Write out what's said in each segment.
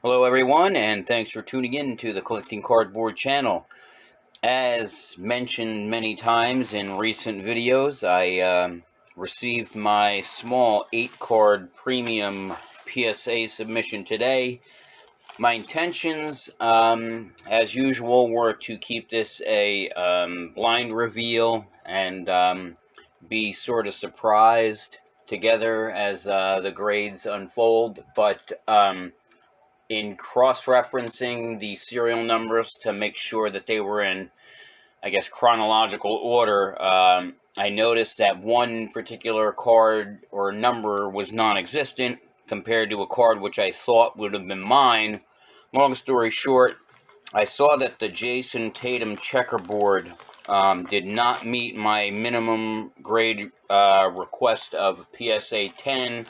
Hello everyone, and thanks for tuning in to the Collecting Cardboard channel. As mentioned many times in recent videos, I received my small 8-card premium PSA submission today. My intentions, as usual, were to keep this a blind reveal and be sort of surprised together as the grades unfold, but in cross-referencing the serial numbers to make sure that they were in, I guess, chronological order, I noticed that one particular card or number was non-existent compared to a card which I thought would have been mine. Long story short, I saw that the Jason Tatum checkerboard did not meet my minimum grade request of PSA 10,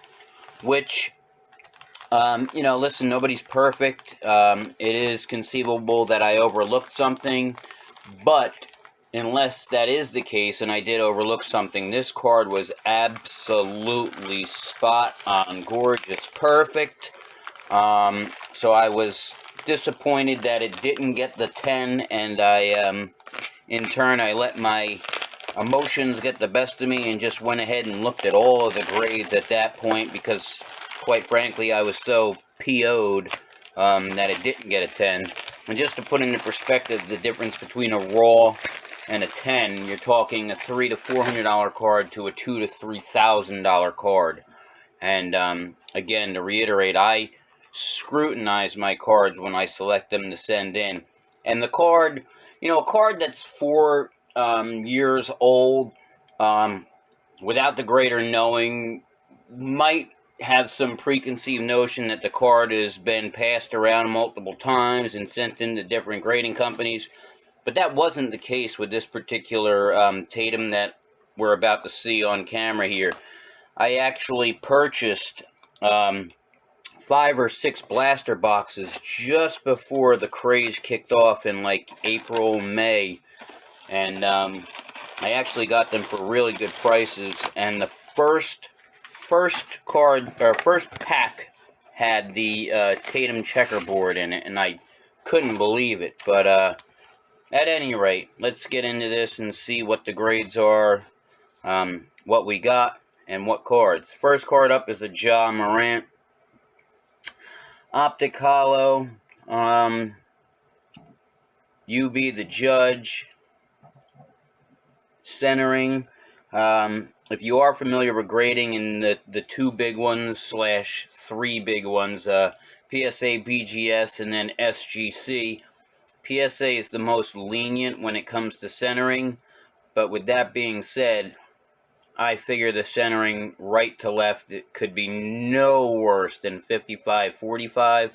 which listen, nobody's perfect. It is conceivable that I overlooked something, but unless that is the case, and I did overlook something, this card was absolutely spot on, gorgeous, perfect. So I was disappointed that it didn't get the 10, and in turn, I let my emotions get the best of me and just went ahead and looked at all of the grades at that point because, quite frankly, I was so PO'd that it didn't get a 10. And just to put into perspective the difference between a raw and a 10, you're talking a $300 to $400 card to a $2,000 to $3,000 card. And again, to reiterate, I scrutinize my cards when I select them to send in. And the card, a card that's 4 years old, without the grader knowing, might have some preconceived notion that the card has been passed around multiple times and sent in to different grading companies. But that wasn't the case with this particular Tatum that we're about to see on camera here. I actually purchased 5 or 6 blaster boxes just before the craze kicked off in like April, May. And I actually got them for really good prices. And the first pack had the Tatum checkerboard in it, and I couldn't believe it. But at any rate, let's get into this and see what the grades are, what we got, and what cards. First card up is a Ja Morant Optic Holo. You be the judge. Centering. If you are familiar with grading in the 2 big ones / 3 big ones, PSA, BGS, and then SGC, PSA is the most lenient when it comes to centering. But with that being said, I figure the centering right to left, it could be no worse than 55-45.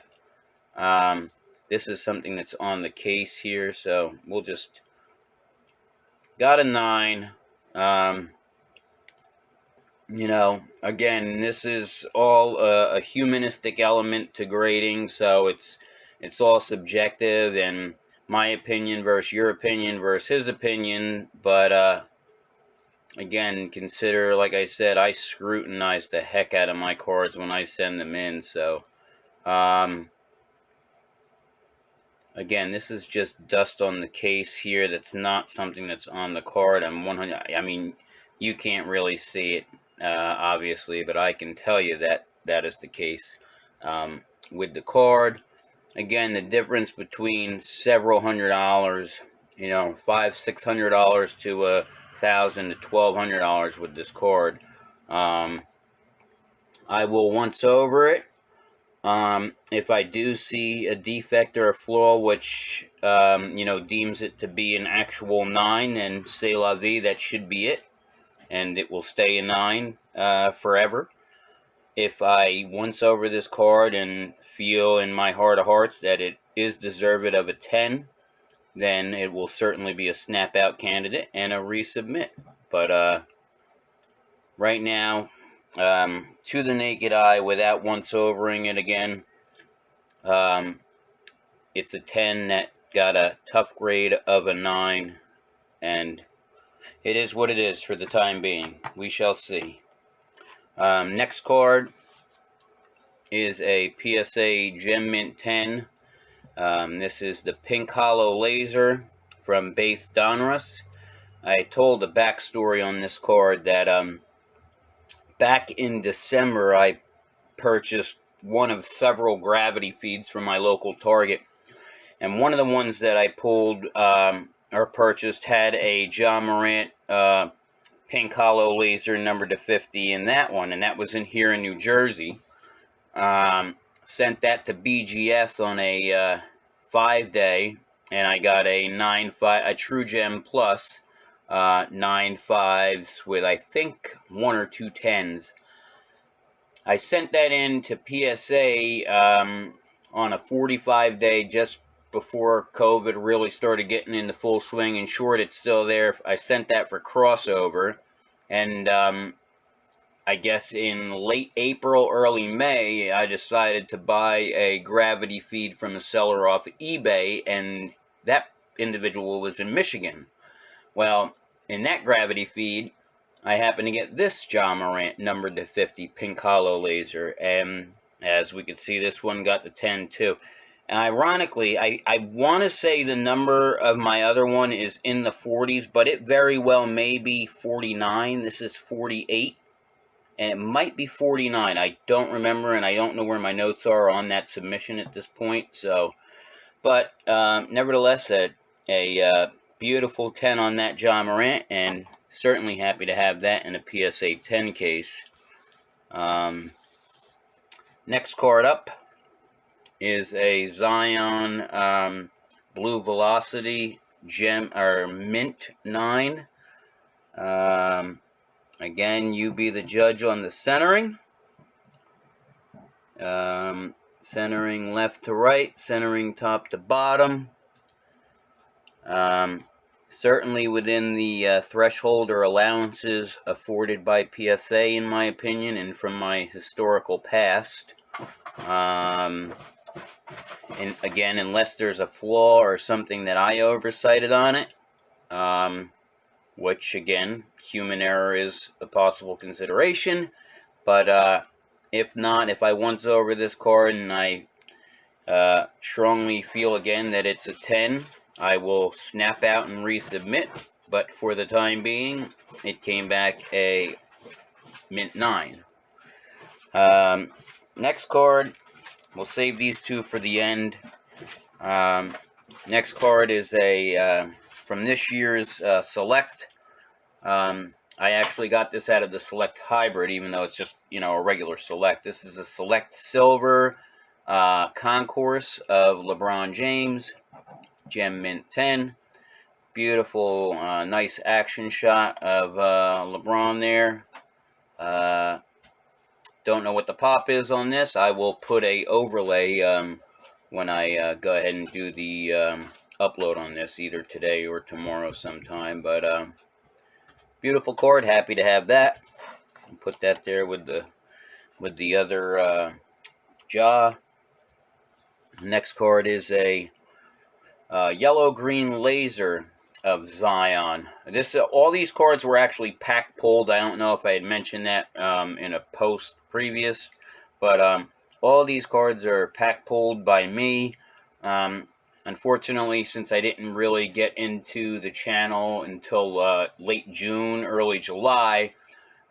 This is something that's on the case here, so we'll just... Got a 9. Again, this is all a humanistic element to grading, so it's all subjective, and my opinion versus your opinion versus his opinion. But again, consider, like I said, I scrutinize the heck out of my cards when I send them in. So again, this is just dust on the case here. That's not something that's on the card. I'm 100. I mean, you can't really see it, obviously, but I can tell you that that is the case with the card. Again, the difference between several $100s, $500-$600 to $1,000 to $1,200 with this card. I will once over it. If I do see a defect or a flaw which, deems it to be an actual 9, then c'est la vie, that should be it. And it will stay a 9 forever. If I once over this card and feel in my heart of hearts that it is deserved of a 10, then it will certainly be a snap-out candidate and a resubmit. But right now, to the naked eye, without once overing it again, it's a 10 that got a tough grade of a 9, and it is what it is for the time being. We shall see. Next card is a PSA Gem Mint 10. This is the pink hollow laser from base Donruss. I told a backstory on this card that back in December I purchased one of several gravity feeds from my local Target, and one of the ones that I pulled or purchased had a John Morant pink hollow laser numbered to 50 in that one, and that was in here in New Jersey. Sent that to BGS on a 5-day, and I got a 9.5, a True Gem Plus 9.5s with I think 1 or 2 10s. I sent that in to PSA on a 45-day just before COVID really started getting into full swing. In short, it's still there. I sent that for crossover, and I guess in late April, early May, I decided to buy a gravity feed from a seller off eBay, and that individual was in Michigan. Well, in that gravity feed, I happened to get this John Morant numbered to 50 pink hollow laser, and as we could see, this one got the 10 too. And ironically, I want to say the number of my other one is in the 40s, but it very well may be 49. This is 48. And it might be 49. I don't remember, and I don't know where my notes are on that submission at this point. So, but nevertheless, a beautiful 10 on that John Morant, and certainly happy to have that in a PSA 10 case. Next card up is a Zion Blue Velocity Gem or Mint 9. Again, you be the judge on the centering. Centering left to right, centering top to bottom. Certainly within the threshold or allowances afforded by PSA, in my opinion, and from my historical past. And again, unless there's a flaw or something that I oversighted on it, which again, human error is a possible consideration, but if not, if I once over this card and I strongly feel again that it's a 10, I will snap out and resubmit, but for the time being, it came back a Mint 9. Next card, we'll save these two for the end. Next card is a from this year's Select. I actually got this out of the Select Hybrid, even though it's just, a regular Select. This is a Select Silver Concourse of LeBron James, Gem Mint 10. Beautiful, nice action shot of LeBron there. Don't know what the pop is on this. I will put a overlay when I go ahead and do the upload on this, either today or tomorrow sometime. But beautiful card, happy to have that. Put that there with the other jaw. Next card is a yellow-green laser of Zion. All these cards were actually pack pulled. I don't know if I had mentioned that in a post previous, but all these cards are pack pulled by me. Unfortunately, since I didn't really get into the channel until late June, early July,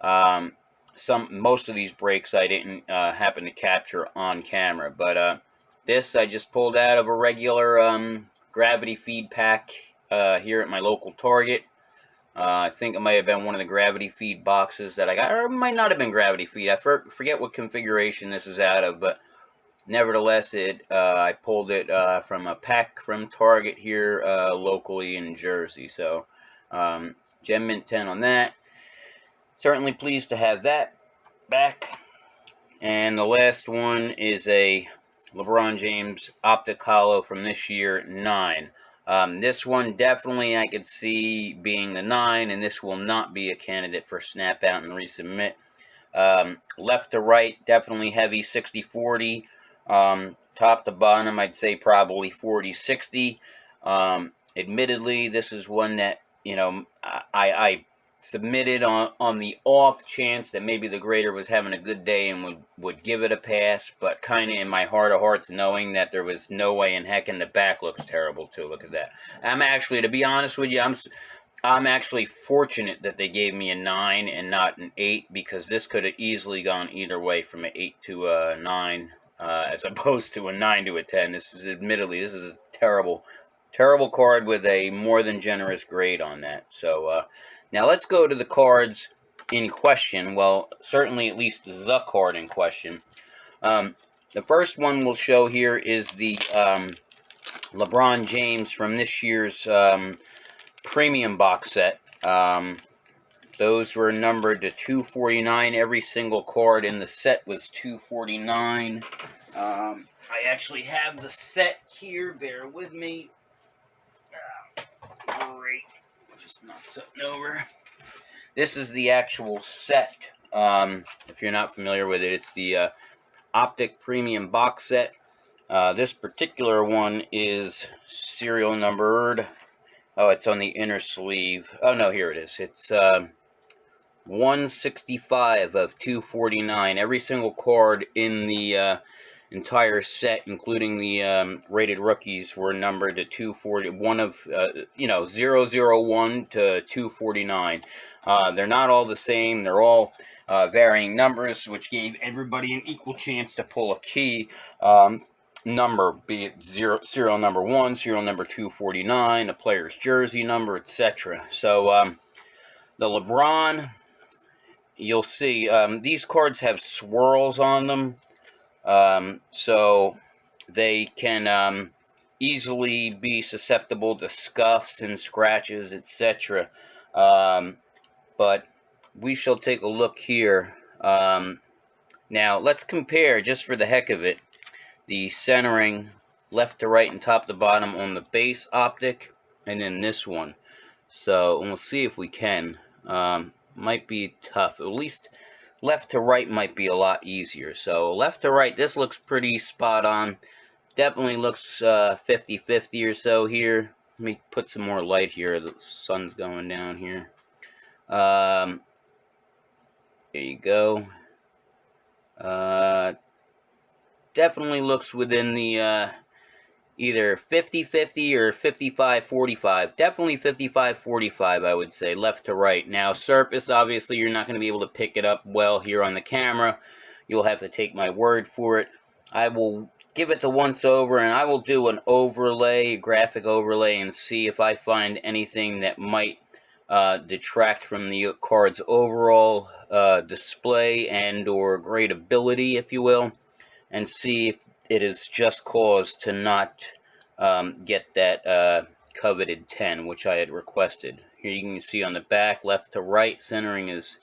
most of these breaks I didn't happen to capture on camera. But this I just pulled out of a regular gravity feed pack here at my local Target. I think it might have been one of the gravity feed boxes that I got, or it might not have been gravity feed. I forget what configuration this is out of, but nevertheless, I pulled it from a pack from Target here locally in Jersey. So, Gem Mint 10 on that. Certainly pleased to have that back. And the last one is a LeBron James Optic Hollow from this year, 9. This one definitely I could see being the 9, and this will not be a candidate for snap out and resubmit. Left to right, definitely heavy 60-40. Top to bottom, I'd say probably 40-60. Admittedly, this is one that, I submitted on the off chance that maybe the grader was having a good day and would give it a pass, but kind of in my heart of hearts knowing that there was no way in heck, and the back looks terrible too. Look at that. I'm actually, to be honest with you, I'm actually fortunate that they gave me a 9 and not an 8, because this could have easily gone either way, from an 8 to a 9, as opposed to a 9 to a 10. This is a terrible card with a more than generous grade on that. So now let's go to the cards in question. Well, certainly at least the card in question. The first one we'll show here is the LeBron James from this year's premium box set. Those were numbered to 249. Every single card in the set was 249. I actually have the set here. Bear with me. Great. Just knock something over. This is the actual set. If you're not familiar with it, it's the Optic Premium box set. This particular one is serial numbered. Oh, it's on the inner sleeve. Oh, no, here it is. It's 165 of 249. Every single card in the entire set, including the rated rookies, were numbered to 240. One of, 001 to 249. They're not all the same. They're all varying numbers, which gave everybody an equal chance to pull a key number, be it serial number 1, serial number 249, a player's jersey number, etc. So the LeBron, you'll see these cards have swirls on them, so they can easily be susceptible to scuffs and scratches, etc. But we shall take a look here. Now let's compare, just for the heck of it, the centering left to right and top to bottom on the base Optic, and then this one. So we'll see if we can. Might be tough. At least left to right might be a lot easier. So left to right, this looks pretty spot on. Definitely looks 50-50 or so here. Let me put some more light here. The sun's going down here. There you go. Definitely looks within the either 50-50 or 55-45. Definitely 55-45, I would say, left to right. Now, surface, obviously, you're not going to be able to pick it up well here on the camera. You'll have to take my word for it. I will give it the once over, and I will do an overlay, graphic overlay, and see if I find anything that might detract from the card's overall display and or gradability, if you will, and see if it is just cause to not get that coveted 10, which I had requested. Here you can see on the back, left to right, centering is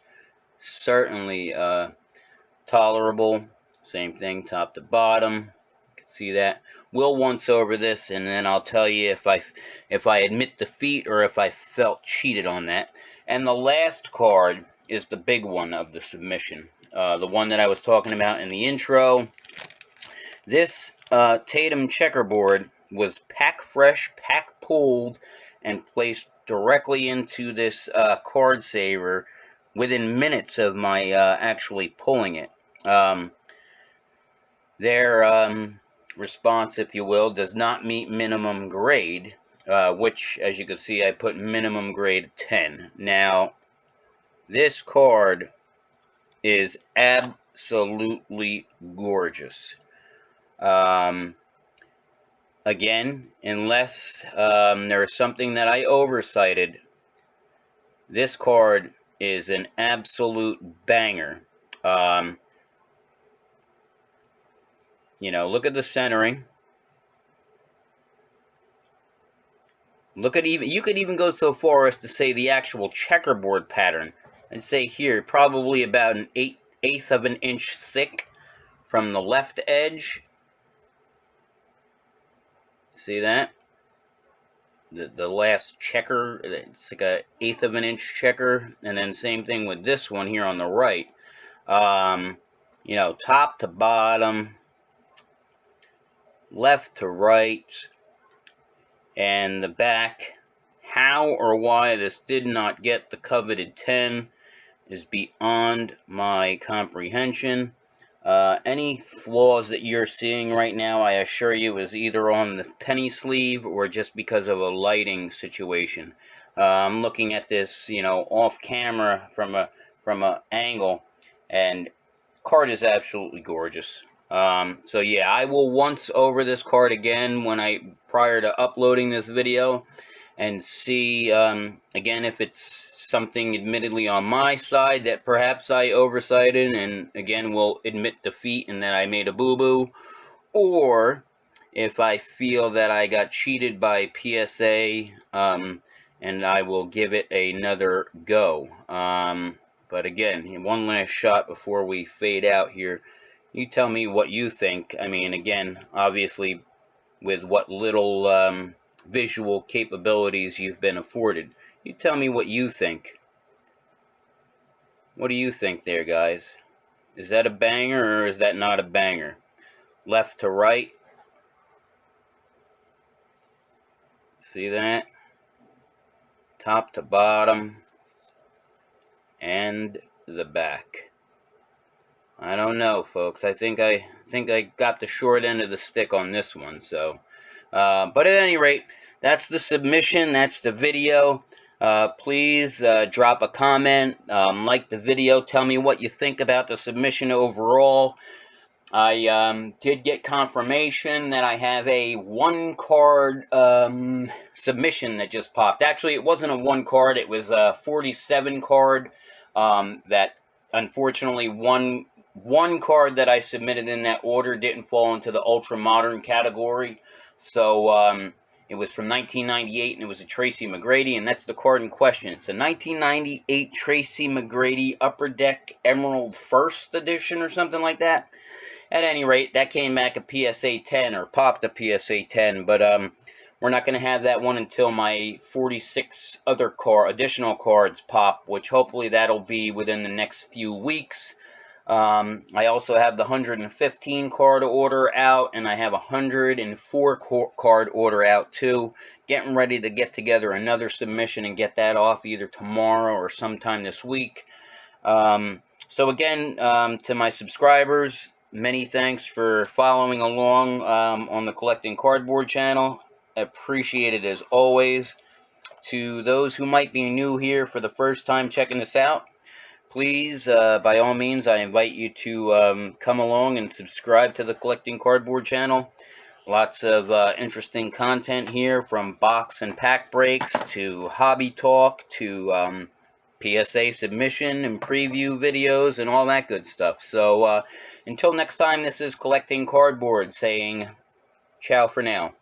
certainly tolerable. Same thing, top to bottom. You can see that. We'll once over this, and then I'll tell you if I admit defeat or if I felt cheated on that. And the last card is the big one of the submission, the one that I was talking about in the intro. This Tatum checkerboard was pack fresh, pack pulled, and placed directly into this card saver within minutes of my actually pulling it. Their response, if you will, does not meet minimum grade, which, as you can see, I put minimum grade 10. Now, this card is absolutely gorgeous. Again, unless there's something that I oversighted, this card is an absolute banger. Look at the centering. Look at you could even go so far as to say the actual checkerboard pattern. I'd say here, probably about an eighth of an inch thick from the left edge. See that? The last checker, it's like a eighth of an inch checker, and then same thing with this one here on the right. Top to bottom, left to right, and the back how or why this did not get the coveted 10 is beyond my comprehension. Any flaws that you're seeing right now, I assure you, is either on the penny sleeve or just because of a lighting situation. I'm looking at this, you know, off camera from a angle, and card is absolutely gorgeous. So yeah, I will once over this card again prior to uploading this video, and see again if it's something admittedly on my side that perhaps I oversighted, and again will admit defeat and that I made a boo-boo, or if I feel that I got cheated by PSA, and I will give it another go. But again, one last shot before we fade out here. You tell me what you think. I mean, again, obviously with what little visual capabilities you've been afforded. You tell me what you think. What do you think there, guys? Is that a banger or is that not a banger? Left to right. See that? Top to bottom. And the back. I don't know, folks. I think I got the short end of the stick on this one. So, but at any rate, that's the submission. That's the video. Please drop a comment, like the video, tell me what you think about the submission overall. I did get confirmation that I have a 1-card submission that just popped. Actually, it wasn't a 1-card, it was a 47-card that unfortunately one card that I submitted in that order didn't fall into the ultra modern category. So it was from 1998, and it was a Tracy McGrady, and that's the card in question. It's a 1998 Tracy McGrady Upper Deck Emerald First Edition or something like that. At any rate, that came back a PSA 10, or popped a PSA 10, but we're not going to have that one until my 46 other additional cards pop, which hopefully that'll be within the next few weeks. I also have the 115 card order out, and I have a 104 card order out too. Getting ready to get together another submission and get that off either tomorrow or sometime this week. So again, to my subscribers, many thanks for following along on the Collecting Cardboard channel. Appreciate it as always. To those who might be new here for the first time checking this out, please, by all means, I invite you to come along and subscribe to the Collecting Cardboard channel. Lots of interesting content here, from box and pack breaks to hobby talk to PSA submission and preview videos and all that good stuff. So until next time, this is Collecting Cardboard saying ciao for now.